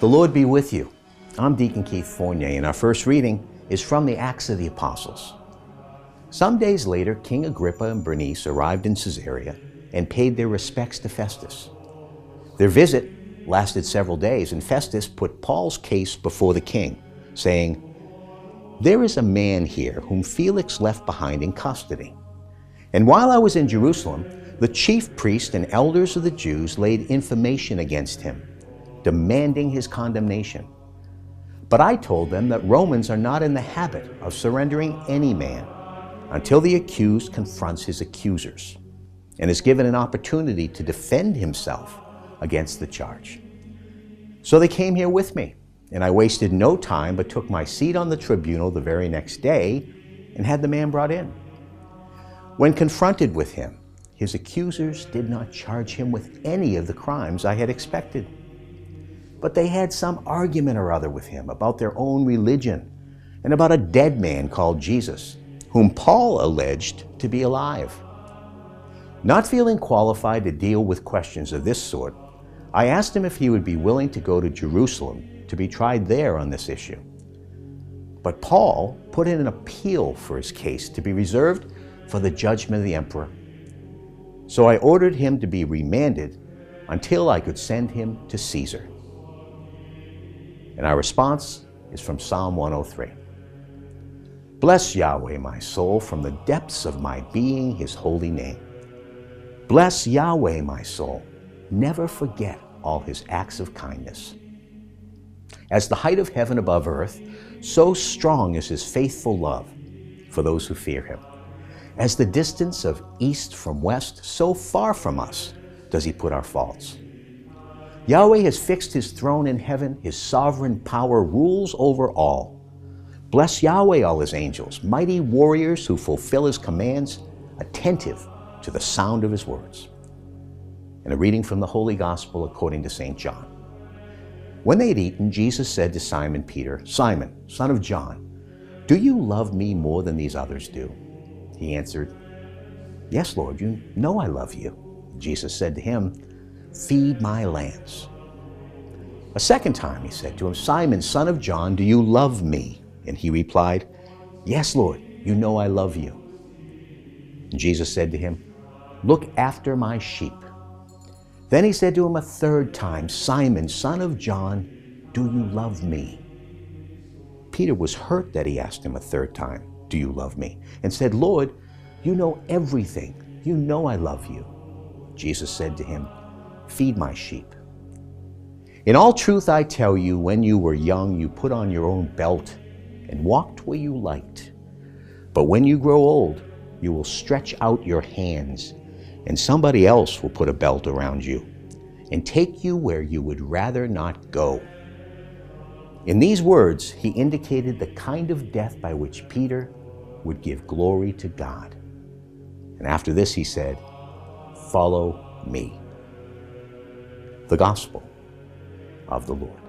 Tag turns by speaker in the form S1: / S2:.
S1: The Lord be with you. I'm Deacon Keith Fournier, and our first reading is from the Acts of the Apostles. Some days later, King Agrippa and Bernice arrived in Caesarea and paid their respects to Festus. Their visit lasted several days, and Festus put Paul's case before the king, saying, "There is a man here whom Felix left behind in custody. And while I was in Jerusalem, the chief priest and elders of the Jews laid information against him, demanding his condemnation. But I told them that Romans are not in the habit of surrendering any man until the accused confronts his accusers and is given an opportunity to defend himself against the charge. So they came here with me, and I wasted no time but took my seat on the tribunal the very next day and had the man brought in. When confronted with him, his accusers did not charge him with any of the crimes I had expected. But they had some argument or other with him about their own religion and about a dead man called Jesus, whom Paul alleged to be alive. Not feeling qualified to deal with questions of this sort, I asked him if he would be willing to go to Jerusalem to be tried there on this issue. But Paul put in an appeal for his case to be reserved for the judgment of the emperor. So I ordered him to be remanded until I could send him to Caesar." And our response is from Psalm 103. "Bless Yahweh, my soul, from the depths of my being, his holy name. Bless Yahweh, my soul. Never forget all his acts of kindness. As the height of heaven above earth, so strong is his faithful love for those who fear him. As the distance of east from west, so far from us does he put our faults. Yahweh has fixed his throne in heaven. His sovereign power rules over all. Bless Yahweh, all his angels, mighty warriors who fulfill his commands, attentive to the sound of his words." And a reading from the Holy Gospel according to St. John. When they had eaten, Jesus said to Simon Peter, "Simon, son of John, do you love me more than these others do?" He answered, "Yes, Lord, you know I love you." Jesus said to him, "Feed my lambs." A second time he said to him, "Simon, son of John, do you love me?" And he replied, "Yes, Lord, you know I love you." And Jesus said to him, "Look after my sheep." Then he said to him a third time, "Simon, son of John, do you love me?" Peter was hurt that he asked him a third time, "Do you love me?" and said, "Lord, you know everything. You know I love you." Jesus said to him, "Feed my sheep. In all truth I tell you, when you were young, you put on your own belt and walked where you liked. But when you grow old, you will stretch out your hands, and somebody else will put a belt around you and take you where you would rather not go." In these words, he indicated the kind of death by which Peter would give glory to God. And after this he said, "Follow me." The Gospel of the Lord.